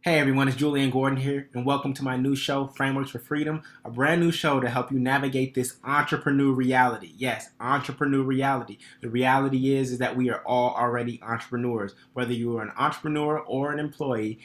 Hey everyone, it's Julian Gordon here, and welcome to my new show, Frameworks for Freedom, a brand new show to help you navigate this entrepreneur reality. Yes, entrepreneur reality. The reality is that we are all already entrepreneurs. Whether you are an entrepreneur or an employee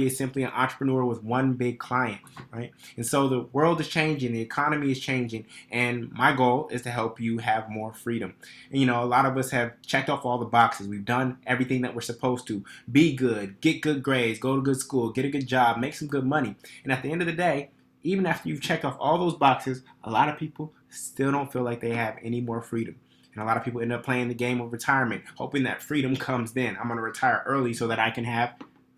is simply an entrepreneur with one big client, right? And so the world is changing, the economy is changing, and my goal is to help you have more freedom. And a lot of us have checked off all the boxes. We've done everything that we're supposed to. Be good, get good grades, go to good school, get a good job, make some good money. And at the end of the day, even after you've checked off all those boxes, a lot of people still don't feel like they have any more freedom. And a lot of people end up playing the game of retirement, hoping that freedom comes then. I'm going to retire early so that I can have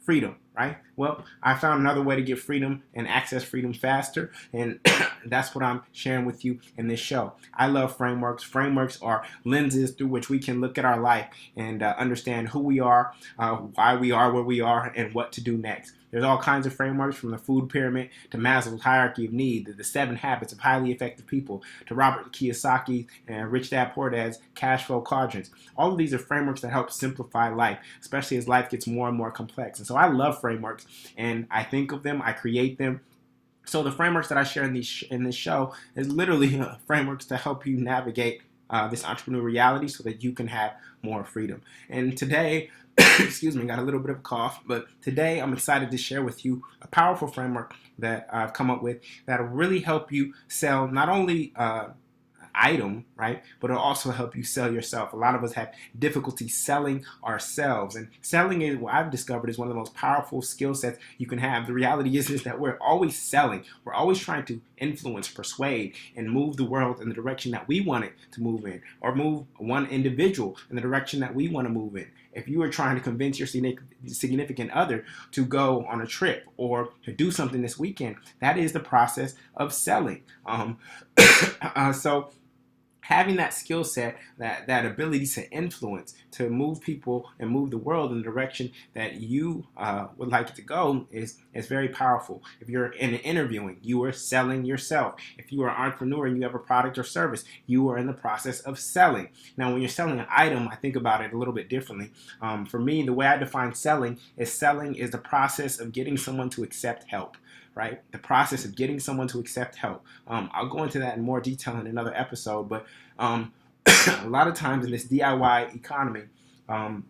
freedom, right? Well, I found another way to get freedom and access freedom faster, and that's what I'm sharing with you in this show. I love frameworks. Frameworks are lenses through which we can look at our life and understand who we are, why we are where we are, and what to do next. There's all kinds of frameworks, from the food pyramid to Maslow's hierarchy of need, to the 7 habits of highly effective people, to Robert Kiyosaki and Rich Dad Poor Dad's cash flow quadrants. All of these are frameworks that help simplify life, especially as life gets more and more complex. And so I love frameworks, and I think of them, I create them. So the frameworks that I share in this show is literally frameworks to help you navigate this entrepreneur reality so that you can have more freedom. And today, excuse me, got a little bit of a cough, but today I'm excited to share with you a powerful framework that I've come up with that'll really help you sell not only item, right? But it'll also help you sell yourself. A lot of us have difficulty selling ourselves, and selling is what I've discovered is one of the most powerful skill sets you can have. The reality is that we're always selling. We're always trying to influence, persuade, and move the world in the direction that we want it to move in, or move one individual in the direction that we want to move in. If you are trying to convince your significant other to go on a trip or to do something this weekend, that is the process of selling. So having that skill set, that ability to influence, to move people and move the world in the direction that you would like it to go is very powerful. If you're in interviewing, you are selling yourself. If you are an entrepreneur and you have a product or service, you are in the process of selling. Now, when you're selling an item, I think about it a little bit differently. For me, the way I define selling is the process of getting someone to accept help. Right? The process of getting someone to accept help. I'll go into that in more detail in another episode, but a lot of times in this DIY economy, a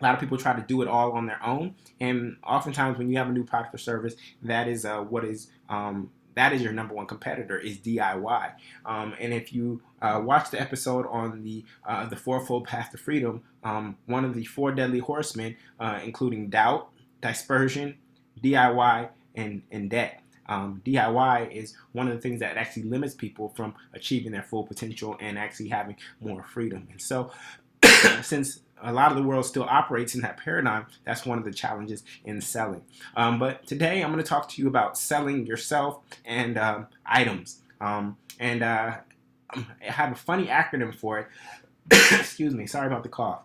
lot of people try to do it all on their own, and oftentimes when you have a new product or service, that is that is your number one competitor, is DIY. And if you watch the episode on the Fourfold Path to Freedom, one of the 4 deadly horsemen, including doubt, dispersion, DIY, and debt. DIY is one of the things that actually limits people from achieving their full potential and actually having more freedom. And so since a lot of the world still operates in that paradigm, that's one of the challenges in selling. But today I'm going to talk to you about selling yourself and items. I have a funny acronym for it. Excuse me, sorry about the cough.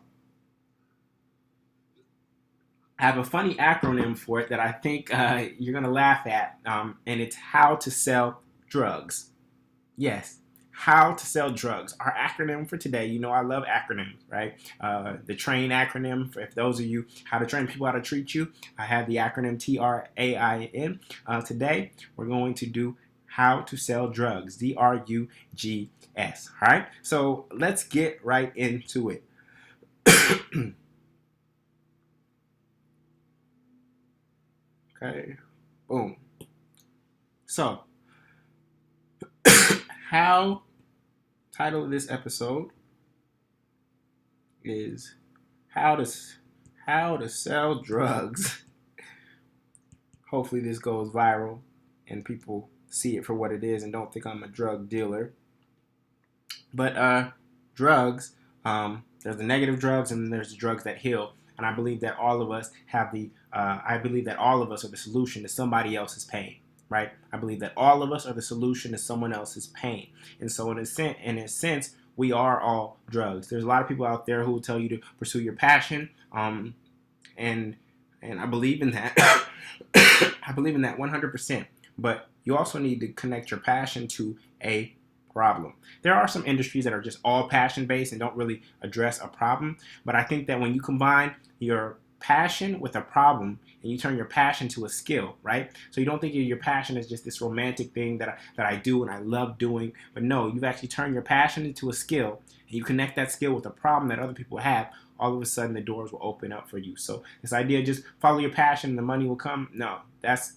I have a funny acronym for it that I think you're going to laugh at, and it's how to sell drugs. Yes, how to sell drugs. Our acronym for today, I love acronyms, right? The TRAIN acronym, if those of you, how to train people how to treat you, I have the acronym TRAIN. Today, we're going to do how to sell drugs, D.R.U.G.S. All right, so let's get right into it. Okay, boom. So, title of this episode is how to sell drugs. Hopefully this goes viral and people see it for what it is and don't think I'm a drug dealer. But drugs, there's the negative drugs and there's the drugs that heal. And I believe that all of us are the solution to somebody else's pain, right? I believe that all of us are the solution to someone else's pain. And so in a sense, we are all drugs. There's a lot of people out there who will tell you to pursue your passion. And I believe in that. I believe in that 100%. But you also need to connect your passion to a problem. There are some industries that are just all passion based and don't really address a problem. But I think that when you combine your passion with a problem, and you turn your passion to a skill, right? So you don't think of your passion as just this romantic thing that I do and I love doing, but no, you've actually turned your passion into a skill, and you connect that skill with a problem that other people have. All of a sudden, the doors will open up for you. So this idea, just follow your passion and the money will come. No, that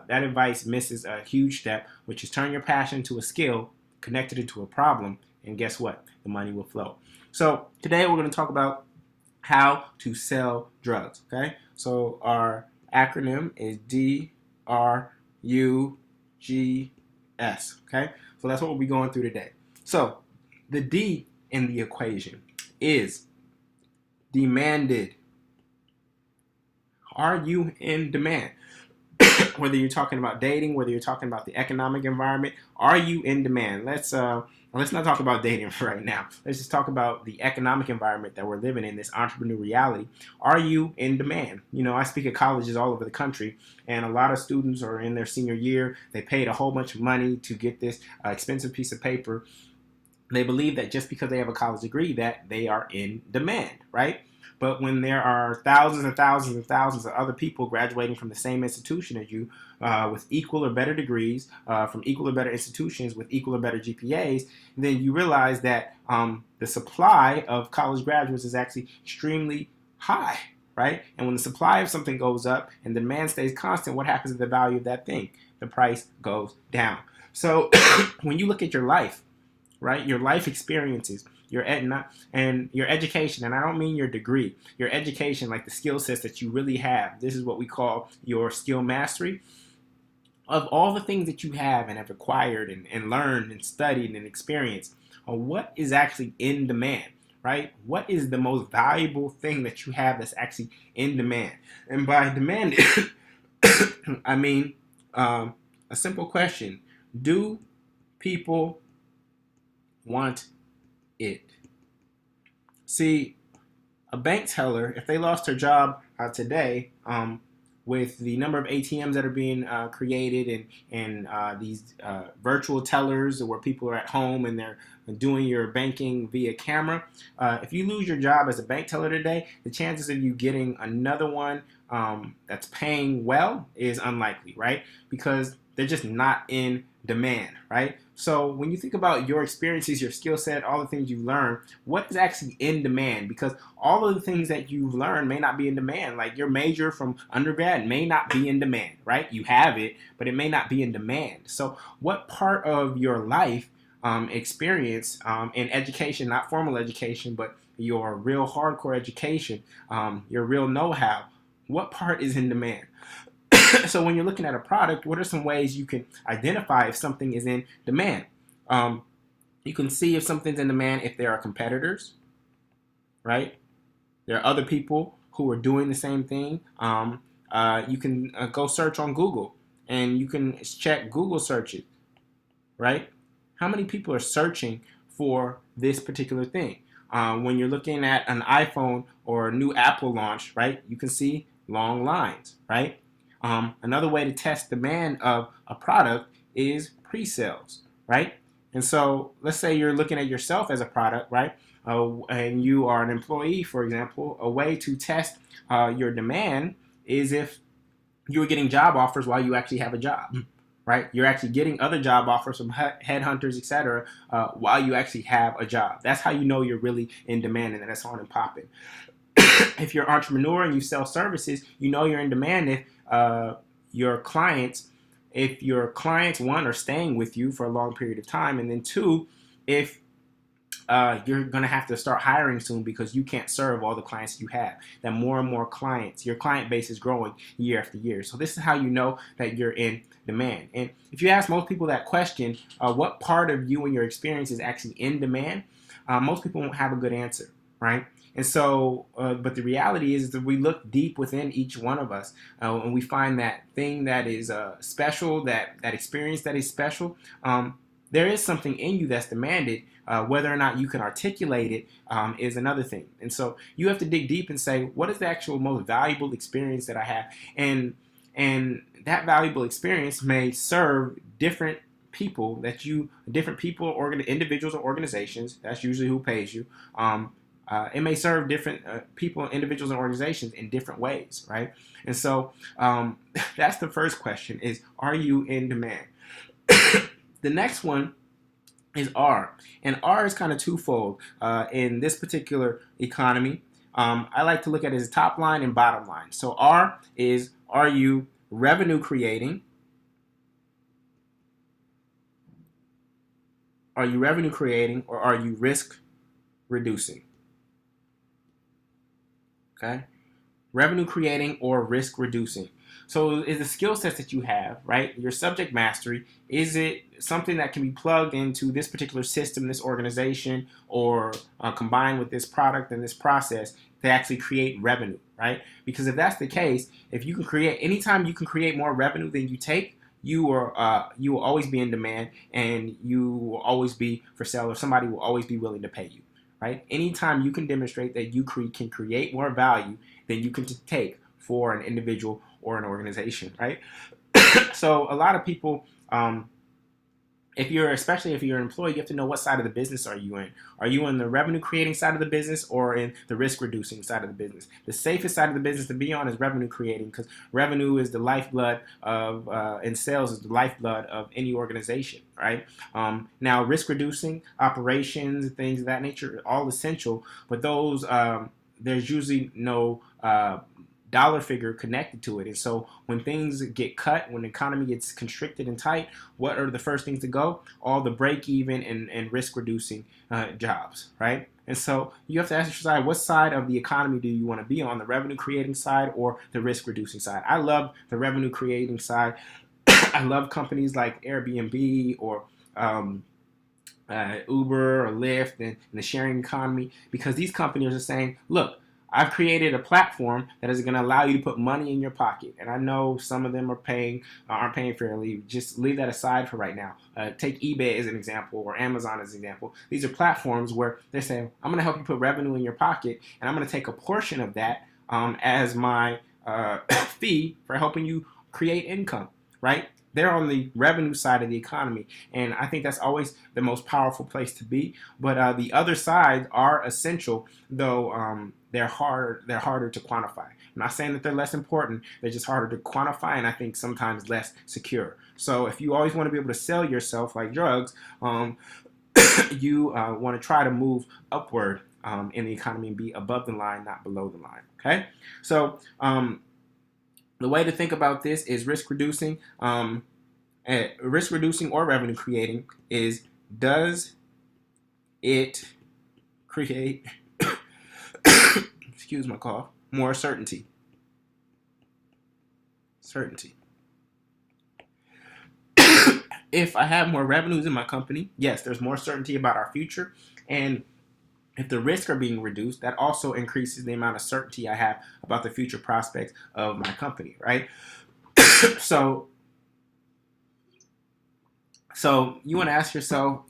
advice misses a huge step, which is turn your passion to a skill, connect it to a problem, and guess what? The money will flow. So today we're going to talk about how to sell drugs. Okay, so our acronym is D.R.U.G.S. Okay, so that's what we'll be going through today. So the D in the equation is demanded. Are you in demand? Whether you're talking about dating, whether you're talking about the economic environment, are you in demand? Let's not talk about dating right now. Let's just talk about the economic environment that we're living in, this entrepreneur reality. Are you in demand? You know, I speak at colleges all over the country, and a lot of students are in their senior year. They paid a whole bunch of money to get this expensive piece of paper. They believe that just because they have a college degree that they are in demand, right? But when there are thousands and thousands and thousands of other people graduating from the same institution as you with equal or better degrees from equal or better institutions with equal or better GPAs, then you realize that the supply of college graduates is actually extremely high, right? And when the supply of something goes up and the demand stays constant, what happens to the value of that thing? The price goes down. So when you look at your life, right, your life experiences, and your education, and I don't mean your degree, your education, like the skill sets that you really have. This is what we call your skill mastery. Of all the things that you have and have acquired and learned and studied and experienced, what is actually in demand, right? What is the most valuable thing that you have that's actually in demand? And by demand, I mean a simple question. Do people want it? See, a bank teller, if they lost their job today, with the number of ATMs that are being created and these virtual tellers where people are at home and they're doing your banking via camera, if you lose your job as a bank teller today, the chances of you getting another one that's paying well is unlikely, right? Because they're just not in demand, right? So when you think about your experiences, your skill set, all the things you've learned, what is actually in demand? Because all of the things that you've learned may not be in demand. Like your major from undergrad may not be in demand, right? You have it, but it may not be in demand. So what part of your life experience in education, not formal education, but your real hardcore education, your real know-how, what part is in demand? So when you're looking at a product, what are some ways you can identify if something is in demand? You can see if something's in demand if there are competitors, right? There are other people who are doing the same thing. You can go search on Google and you can check Google searches, right? How many people are searching for this particular thing? When you're looking at an iPhone or a new Apple launch, right? You can see long lines, right? Another way to test demand of a product is pre-sales, right? And so let's say you're looking at yourself as a product, right? And you are an employee, for example. A way to test your demand is if you're getting job offers while you actually have a job, right? You're actually getting other job offers from headhunters, etc., while you actually have a job. That's how you know you're really in demand and that it's on and popping. If you're an entrepreneur and you sell services, you know you're in demand if your clients, one, are staying with you for a long period of time, and then two, if you're going to have to start hiring soon because you can't serve all the clients you have. That more and more clients, your client base is growing year after year. So this is how you know that you're in demand. And if you ask most people that question, what part of you and your experience is actually in demand, most people won't have a good answer, right? And so, but the reality is that we look deep within each one of us and we find that thing that is special, that experience that is special. There is something in you that's demanded. Whether or not you can articulate it is another thing. And so you have to dig deep and say, what is the actual most valuable experience that I have? And that valuable experience may serve different people individuals or organizations. That's usually who pays you. It may serve different people, individuals, and organizations in different ways, right? And so that's the first question: is are you in demand? The next one is R, and R is kind of twofold in this particular economy. I like to look at it as top line and bottom line. So R is, are you revenue creating? Are you revenue creating, or are you risk reducing? Okay, revenue creating or risk reducing. So is the skill sets that you have, right? Your subject mastery, is it something that can be plugged into this particular system, this organization, or combined with this product and this process to actually create revenue, right? Because if that's the case, if you can create, anytime you can create more revenue than you take, you will always be in demand, and you will always be for sale, or somebody will always be willing to pay you, right? Anytime you can demonstrate that you can create more value than you can take for an individual or an organization, right? So a lot of people, especially if you're an employee, you have to know what side of the business are you in. Are you in the revenue creating side of the business, or in the risk reducing side of the business? The safest side of the business to be on is revenue creating, because revenue is the lifeblood of, and sales is the lifeblood of any organization, right? Now, risk reducing operations, things of that nature, are all essential, but those there's usually no dollar figure connected to it. And so when things get cut, when the economy gets constricted and tight, what are the first things to go? All the break even and risk reducing jobs, right? And so you have to ask yourself, what side of the economy do you want to be on, the revenue creating side or the risk reducing side? I love the revenue creating side. I love companies like Airbnb or Uber or Lyft and the sharing economy, because these companies are saying, look, I've created a platform that is going to allow you to put money in your pocket. And I know some of them aren't paying fairly. Just leave that aside for right now. Take eBay as an example, or Amazon as an example. These are platforms where they're saying, I'm going to help you put revenue in your pocket, and I'm going to take a portion of that as my fee for helping you create income, right? They're on the revenue side of the economy, and I think that's always the most powerful place to be. But the other sides are essential, though they're harder to quantify. I'm not saying that they're less important, they're just harder to quantify, and I think sometimes less secure. So if you always want to be able to sell yourself like drugs, you want to try to move upward in the economy and be above the line, not below the line. Okay, so the way to think about this is risk reducing or revenue creating is, does it create excuse my cough, more certainty? If I have more revenues in my company, yes, there's more certainty about our future, and if the risks are being reduced, that also increases the amount of certainty I have about the future prospects of my company, right? So you want to ask yourself,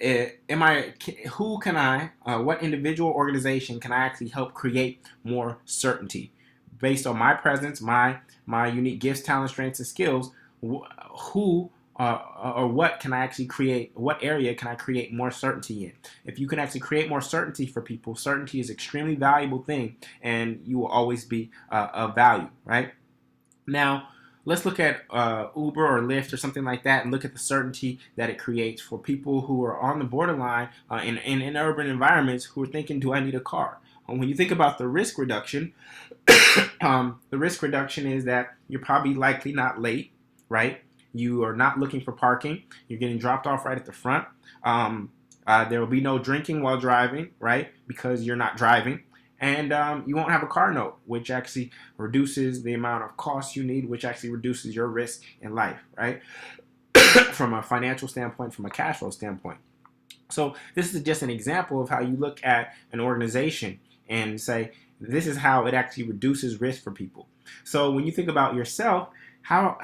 what individual organization can I actually help create more certainty based on my presence, my unique gifts, talents, strengths, and skills? Who or what can I actually create? What area can I create more certainty in? If you can actually create more certainty for people, certainty is an extremely valuable thing, and you will always be of value, right? Now, let's look at Uber or Lyft or something like that, and look at the certainty that it creates for people who are on the borderline in urban environments who are thinking, do I need a car? When you think about the risk reduction, the risk reduction is that you're probably likely not late, right? You are not looking for parking. You're getting dropped off right at the front. There will be no drinking while driving, right? Because you're not driving. And you won't have a car note, which actually reduces the amount of costs you need, which actually reduces your risk in life, right? From a financial standpoint, from a cash flow standpoint. So this is just an example of how you look at an organization and say, this is how it actually reduces risk for people. So when you think about yourself, how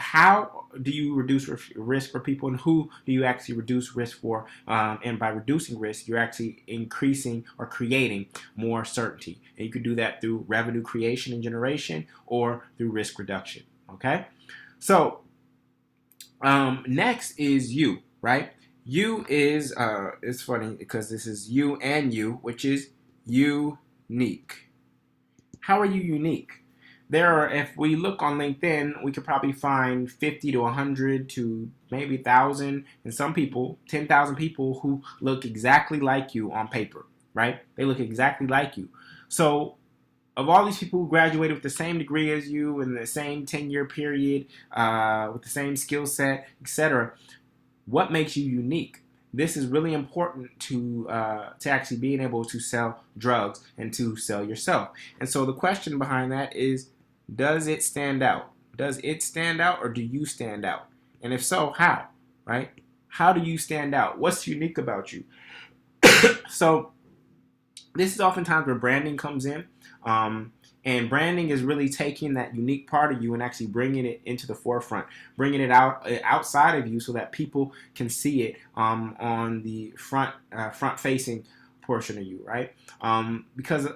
do you reduce risk for people, and who do you actually reduce risk for? And by reducing risk, you're actually increasing or creating more certainty. And you can do that through revenue creation and generation, or through risk reduction. Okay? So next is you, right? You is, it's funny because this is you and you, which is you unique? How are you unique? If we look on LinkedIn, we could probably find 50 to 100 to maybe 1,000, and some people, 10,000 people who look exactly like you on paper, right? They look exactly like you. So, of all these people who graduated with the same degree as you in the same 10-year period, with the same skill set, etc., what makes you unique? This is really important to actually being able to sell drugs and to sell yourself. And so the question behind that is, does it stand out? Does it stand out, or do you stand out? And if so, how? Right? How do you stand out? What's unique about you? So this is oftentimes where branding comes in. And branding is really taking that unique part of you and actually bringing it into the forefront, bringing it outside of you so that people can see it on the front-facing portion of you, right? Because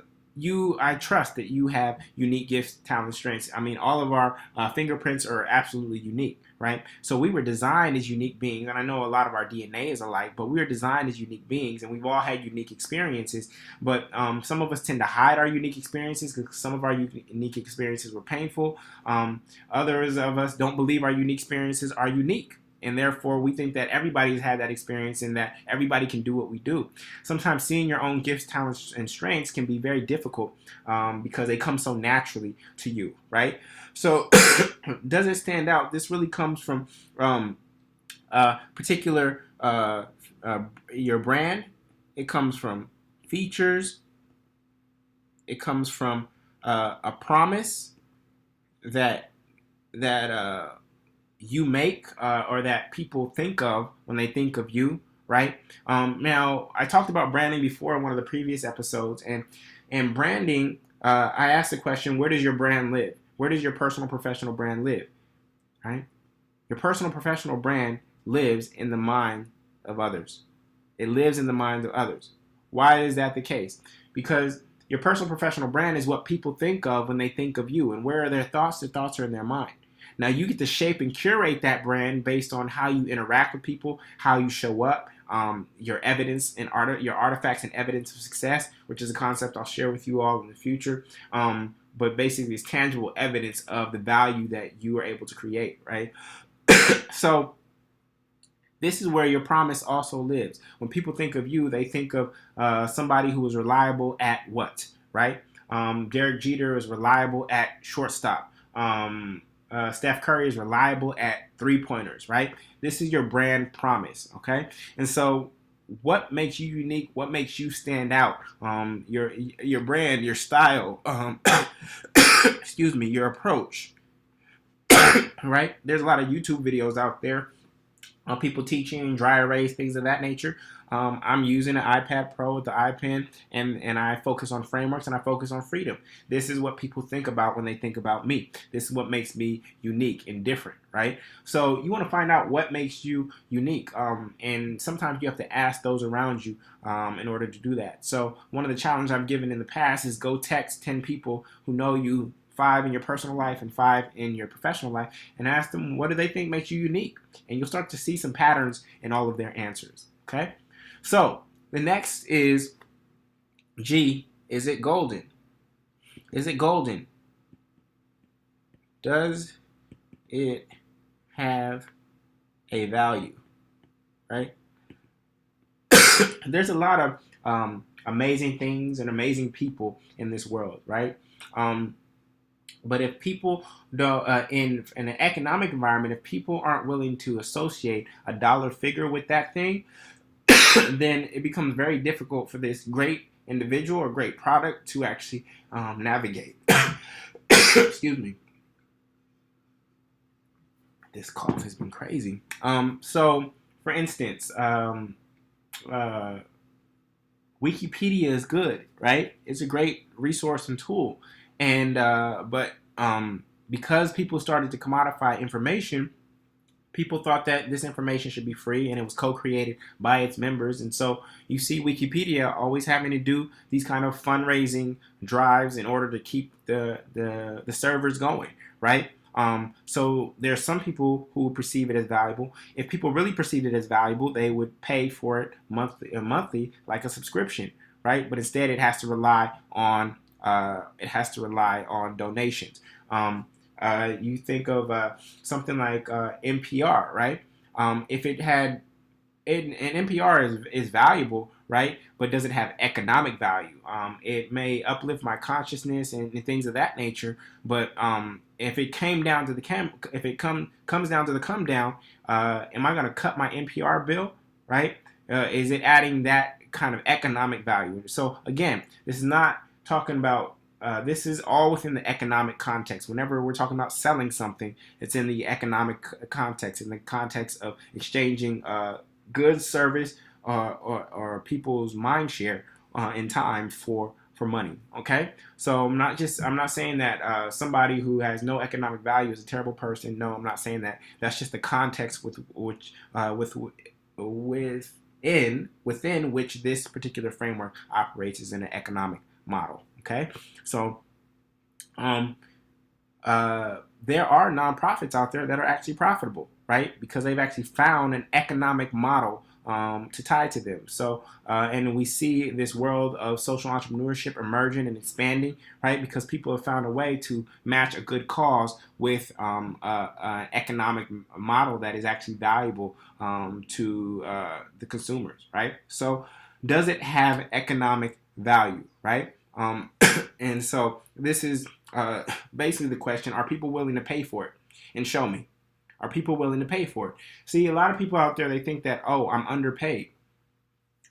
I trust that you have unique gifts, talents, strengths. I mean, all of our fingerprints are absolutely unique, right? So we were designed as unique beings, and I know a lot of our DNA is alike, but we were designed as unique beings, and we've all had unique experiences. But some of us tend to hide our unique experiences because some of our unique experiences were painful. Others of us don't believe our unique experiences are unique. And therefore, we think that everybody's had that experience and that everybody can do what we do. Sometimes seeing your own gifts, talents, and strengths can be very difficult because they come so naturally to you, right? So, does it stand out? This really comes from particular your brand. It comes from features. It comes from a promise that you make or that people think of when they think of you, right? Now, I talked about branding before in one of the previous episodes, and branding, I asked the question, where does your brand live? Where does your personal professional brand live, right? Your personal professional brand lives in the mind of others. It lives in the minds of others. Why is that the case? Because your personal professional brand is what people think of when they think of you. And where are their thoughts? Their thoughts are in their mind. Now, you get to shape and curate that brand based on how you interact with people, how you show up, your evidence and your artifacts and evidence of success, which is a concept I'll share with you all in the future. But basically, it's tangible evidence of the value that you are able to create, right? So this is where your promise also lives. When people think of you, they think of somebody who is reliable at what, right? Derek Jeter is reliable at shortstop. Steph Curry is reliable at three-pointers, right? This is your brand promise, okay? And so what makes you unique? What makes you stand out? Your brand, your style, excuse me, your approach, right? There's a lot of YouTube videos out there on people teaching dry erase, things of that nature. I'm using an iPad Pro with the iPen, and I focus on frameworks and I focus on freedom. This is what people think about when they think about me. This is what makes me unique and different, right? So you want to find out what makes you unique, and sometimes you have to ask those around you in order to do that. So one of the challenges I've given in the past is go text 10 people who know you, 5 in your personal life and 5 in your professional life, and ask them what do they think makes you unique, and you'll start to see some patterns in all of their answers. Okay, so the next is G. Is it golden? Is it golden? Does it have a value? Right? There's a lot of amazing things and amazing people in this world, right? But if people don't, in an economic environment, if people aren't willing to associate a dollar figure with that thing, then it becomes very difficult for this great individual or great product to actually navigate. Excuse me. This cough has been crazy. So, for instance, Wikipedia is good, right? It's a great resource and tool. And but because people started to commodify information, people thought that this information should be free, and it was co-created by its members. And so you see Wikipedia always having to do these kind of fundraising drives in order to keep the servers going, right? So there's some people who perceive it as valuable. If people really perceived it as valuable, they would pay for it monthly like a subscription, right? But instead, it has to rely on donations. You think of something like NPR, right? If it had and NPR is valuable, right? But does it have economic value? It may uplift my consciousness and things of that nature. But if it came down to comes down to the come down, am I going to cut my NPR bill, right? Is it adding that kind of economic value? So again, this is not talking about. This is all within the economic context. Whenever we're talking about selling something, it's in the economic context, in the context of exchanging goods, service, or people's mind share in time for money. Okay, so I'm not saying that somebody who has no economic value is a terrible person. No, I'm not saying that. That's just the context within which this particular framework operates as an economic model. Okay, so there are nonprofits out there that are actually profitable, right? Because they've actually found an economic model to tie to them. So, and we see this world of social entrepreneurship emerging and expanding, right? Because people have found a way to match a good cause with an economic model that is actually valuable to the consumers, right? So, does it have economic value, right? And so this is basically the question: are people willing to pay for it? And show me. Are people willing to pay for it? See, a lot of people out there, they think that, oh, I'm underpaid.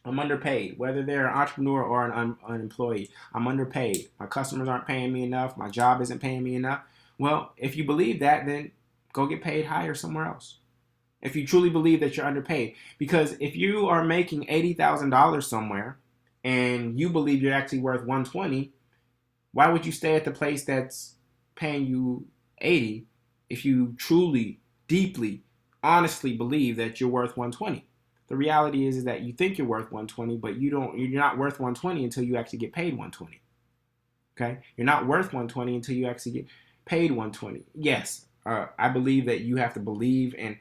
I'm underpaid, whether they're an entrepreneur or an employee. I'm underpaid. My customers aren't paying me enough. My job isn't paying me enough. Well, if you believe that, then go get paid higher somewhere else. If you truly believe that you're underpaid. Because if you are making $80,000 somewhere and you believe you're actually worth $120,000, why would you stay at the place that's paying you $80,000 if you truly, deeply, honestly believe that you're worth $120,000? The reality is that you think you're worth $120,000, but you're not worth $120,000 until you actually get paid $120,000. Okay? You're not worth $120,000 until you actually get paid $120,000. Yes, I believe that you have to believe and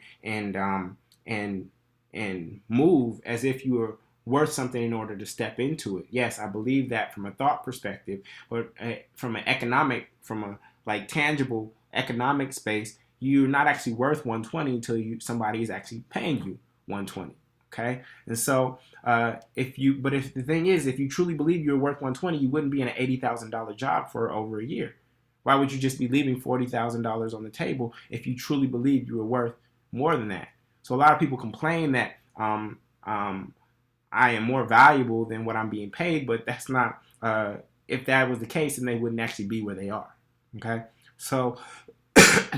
move as if you are worth something in order to step into it. Yes, I believe that from a thought perspective, but from a tangible economic space, you're not actually worth $120,000 until somebody is actually paying you $120,000. Okay, and so if the thing is, if you truly believe you're worth $120,000, you wouldn't be in an $80,000 job for over a year. Why would you just be leaving $40,000 on the table if you truly believe you were worth more than that? So a lot of people complain that I am more valuable than what I'm being paid, but that's not. If that was the case, then they wouldn't actually be where they are. Okay, so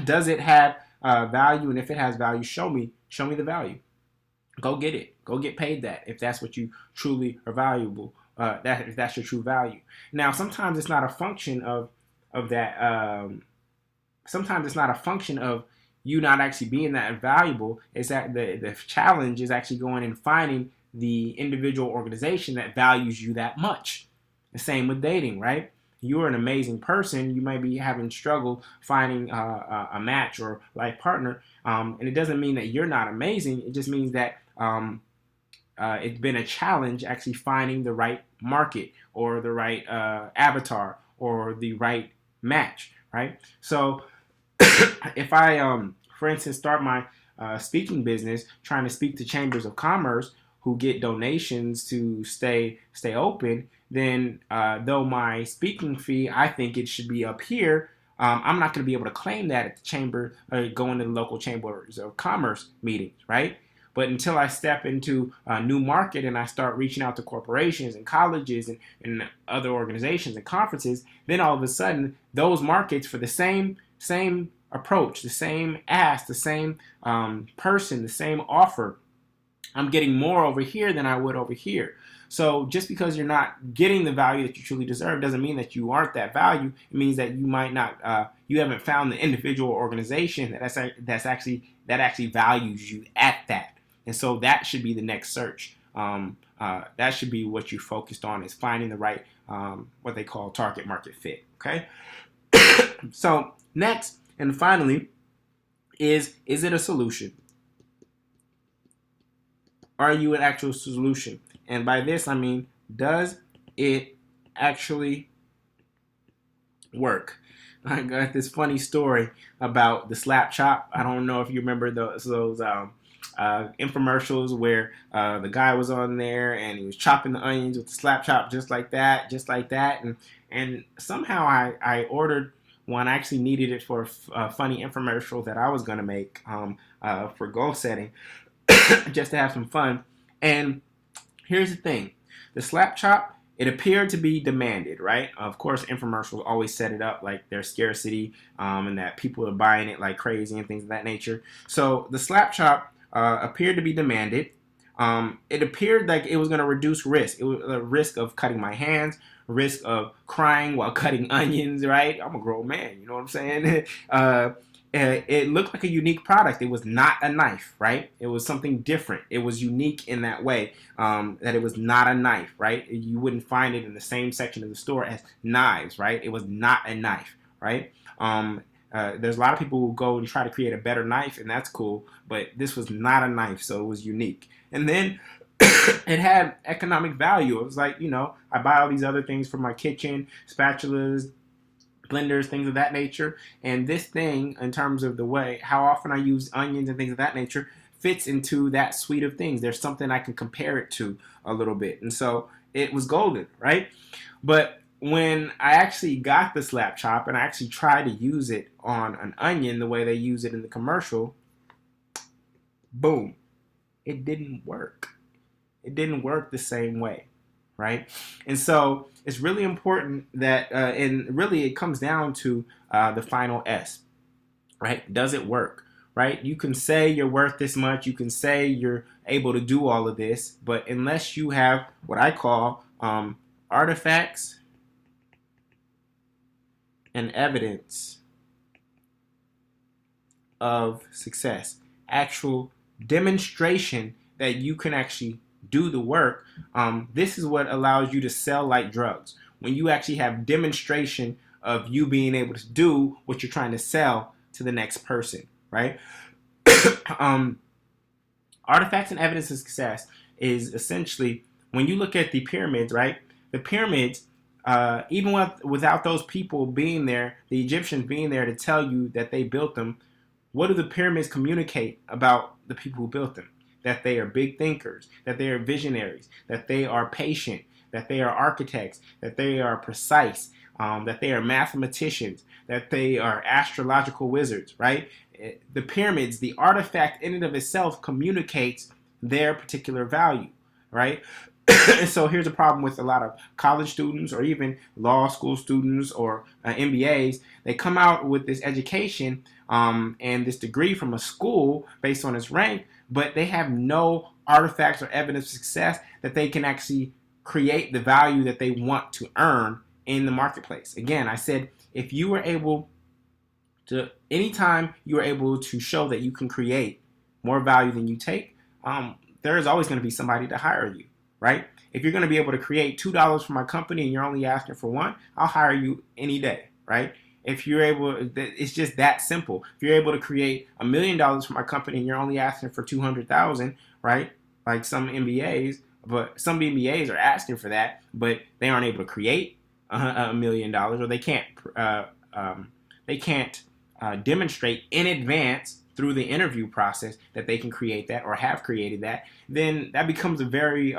does it have value? And if it has value, show me the value. Go get it. Go get paid that if that's what you truly are valuable. If that's your true value. Now, sometimes it's not a function of that. Sometimes it's not a function of you not actually being that valuable. It's that the challenge is actually going and finding the individual organization that values you that much. The same with dating, right? You're an amazing person. You might be having struggle finding a match or life partner, and it doesn't mean that you're not amazing. It just means that it's been a challenge actually finding the right market or the right avatar or the right match, right? So if I, for instance, start my speaking business trying to speak to chambers of commerce who get donations to stay open, then though my speaking fee, I think it should be up here, I'm not going to be able to claim that at the chamber or going to the local chambers of commerce meetings, right? But until I step into a new market and I start reaching out to corporations and colleges and other organizations and conferences, then all of a sudden those markets for the same approach, the same ask, the same person, the same offer, I'm getting more over here than I would over here. So just because you're not getting the value that you truly deserve doesn't mean that you aren't that value. It means that you might not, you haven't found the individual organization that actually values you at that. And so that should be the next search. That should be what you're focused on, is finding the right, what they call target market fit. Okay. So next and finally, is it a solution? Are you an actual solution? And by this, I mean, does it actually work. I got this funny story about the slap chop. I don't know if you remember those infomercials where the guy was on there and he was chopping the onions with the slap chop just like that, and somehow I ordered one. I actually needed it for a funny infomercial that I was going to make for goal setting, just to have some fun. And here's the thing, the slap chop, it appeared to be demanded, right? Of course, infomercials always set it up like there's scarcity and that people are buying it like crazy and things of that nature. So the slap chop appeared to be demanded. It appeared like it was going to reduce risk. It was a risk of cutting my hands, risk of crying while cutting onions, right? I'm a grown man, you know what I'm saying? It looked like a unique product. It was not a knife, right? It was something different. It was unique in that way, that it was not a knife, right? You wouldn't find it in the same section of the store as knives, right? It was not a knife, right? There's a lot of people who go and try to create a better knife, and that's cool, but this was not a knife, so it was unique. And then it had economic value. It was like, I buy all these other things for my kitchen, spatulas, blenders, things of that nature, and this thing, in terms of the way how often I use onions and things of that nature, fits into that suite of things. There's something I can compare it to a little bit, and so it was golden, right? But when I actually got the slap chop and I actually tried to use it on an onion the way they use it in the commercial, boom, it didn't work. It didn't work the same way, right? And so it's really important that, and really it comes down to the final S, right? Does it work, right? You can say you're worth this much, you can say you're able to do all of this, but unless you have what I call artifacts and evidence of success, actual demonstration that you can actually do the work, this is what allows you to sell like drugs. When you actually have demonstration of you being able to do what you're trying to sell to the next person, right? Artifacts and evidence of success is essentially, when you look at the pyramids, right? The pyramids, even without those people being there, the Egyptians being there to tell you that they built them, what do the pyramids communicate about the people who built them? That they are big thinkers, that they are visionaries, that they are patient, that they are architects, that they are precise, that they are mathematicians, that they are astrological wizards, right? The pyramids, the artifact in and of itself communicates their particular value, right? And so here's a problem with a lot of college students or even law school students or MBAs. They come out with this education and this degree from a school based on its rank, but they have no artifacts or evidence of success that they can actually create the value that they want to earn in the marketplace. Again, I said, if you were able to, anytime you are able to show that you can create more value than you take, there is always going to be somebody to hire you, right? If you're going to be able to create $2 for my company and you're only asking for $1, I'll hire you any day, right? If you're able, it's just that simple. If you're able to create $1 million for my company and you're only asking for 200,000, right? Like some MBAs, but some MBAs are asking for that, but they aren't able to create $1 million, or they can't demonstrate in advance through the interview process that they can create that or have created that. Then that becomes a very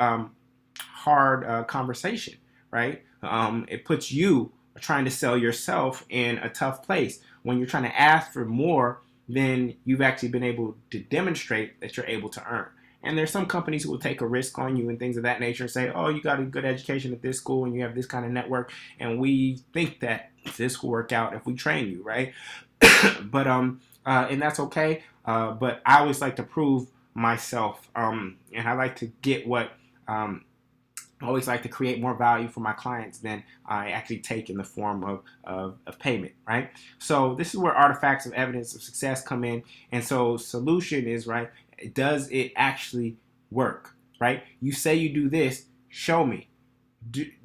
hard conversation, right? It puts you trying to sell yourself in a tough place when you're trying to ask for more than you've actually been able to demonstrate that you're able to earn. And there's some companies who will take a risk on you and things of that nature and say, oh, you got a good education at this school and you have this kind of network, and we think that this will work out if we train you, right? But and that's okay. But I always like to prove myself, and I like to get what I always like to create more value for my clients than I actually take in the form of payment, right? So this is where artifacts of evidence of success come in. And so solution is, right, does it actually work, right? You say you do this, show me.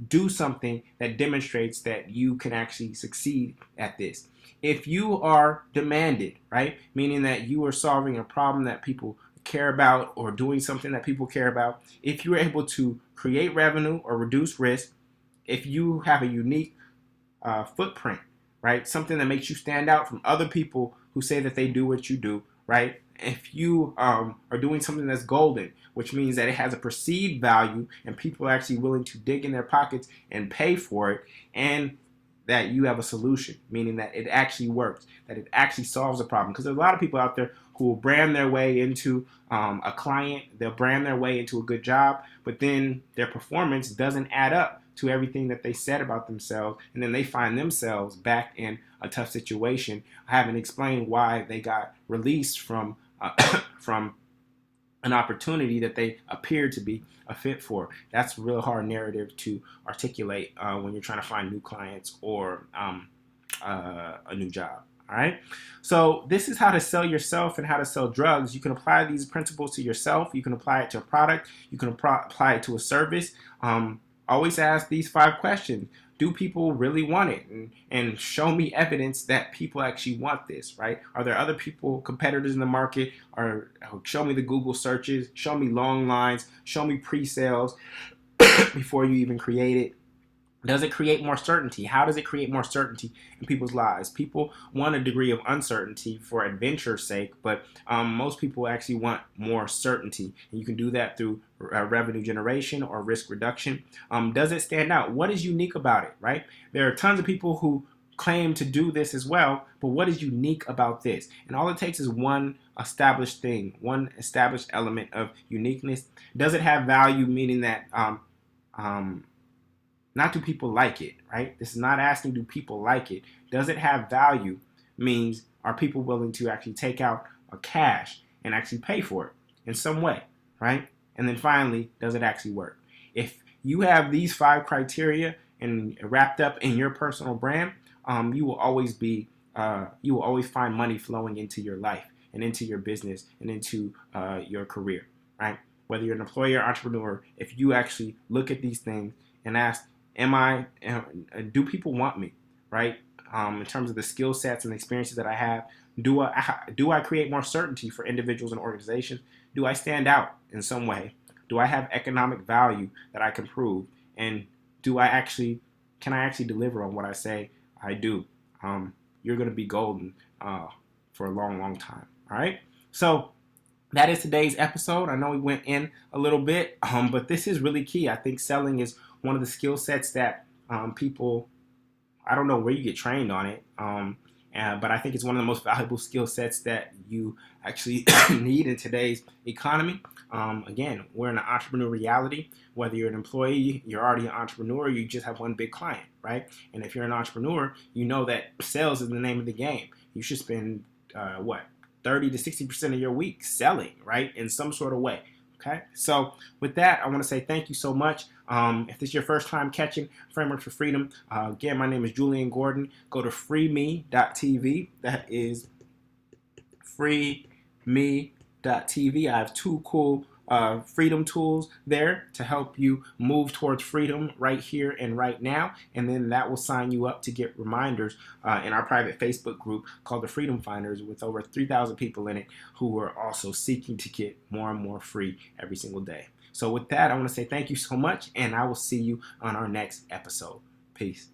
Do something that demonstrates that you can actually succeed at this. If you are demanded, right, meaning that you are solving a problem that people care about or doing something that people care about, if you're able to create revenue or reduce risk, if you have a unique footprint, right? Something that makes you stand out from other people who say that they do what you do, right? If you are doing something that's golden, which means that it has a perceived value and people are actually willing to dig in their pockets and pay for it, and that you have a solution, meaning that it actually works, that it actually solves a problem. Because there's a lot of people out there who will brand their way into a client, they'll brand their way into a good job, but then their performance doesn't add up to everything that they said about themselves, and then they find themselves back in a tough situation. I haven't explained why they got released from from an opportunity that they appeared to be a fit for. That's a real hard narrative to articulate when you're trying to find new clients or a new job. All right. So this is how to sell yourself and how to sell drugs. You can apply these principles to yourself. You can apply it to a product. You can apply it to a service. Always ask these 5 questions. Do people really want it? And show me evidence that people actually want this, right? Are there other people, competitors in the market? Or show me the Google searches, show me long lines, show me pre-sales before you even create it. Does it create more certainty? How does it create more certainty in people's lives? People want a degree of uncertainty for adventure's sake, but most people actually want more certainty. And you can do that through revenue generation or risk reduction. Does it stand out? What is unique about it, right? There are tons of people who claim to do this as well, but what is unique about this? And all it takes is one established thing, one established element of uniqueness. Does it have value, meaning that not do people like it, right? This is not asking do people like it. Does it have value means are people willing to actually take out a cash and actually pay for it in some way, right? And then finally, does it actually work? If you have these 5 criteria and wrapped up in your personal brand, you will always find money flowing into your life and into your business and into your career, right? Whether you're an employer or entrepreneur, if you actually look at these things and ask, do people want me, right? In terms of the skill sets and the experiences that I have, do I create more certainty for individuals and organizations? Do I stand out in some way? Do I have economic value that I can prove? And can I actually deliver on what I say I do? You're going to be golden for a long, long time. All right. So that is today's episode. I know we went in a little bit, but this is really key. I think selling is one of the skill sets that people, I don't know where you get trained on it, but I think it's one of the most valuable skill sets that you actually need in today's economy. Again, we're in an entrepreneur reality. Whether you're an employee, you're already an entrepreneur, you just have one big client, right? And if you're an entrepreneur, you know that sales is the name of the game. You should spend 30 to 60% of your week selling, right? In some sort of way. Okay, so with that, I want to say thank you so much. If this is your first time catching Frameworks for Freedom, again, my name is Julian Gordon. Go to freeme.tv. That is freeme.tv. I have 2 cool freedom tools there to help you move towards freedom right here and right now, and then that will sign you up to get reminders in our private Facebook group called the Freedom Finders, with over 3,000 people in it who are also seeking to get more and more free every single day. So with that, I want to say thank you so much, and I will see you on our next episode. Peace.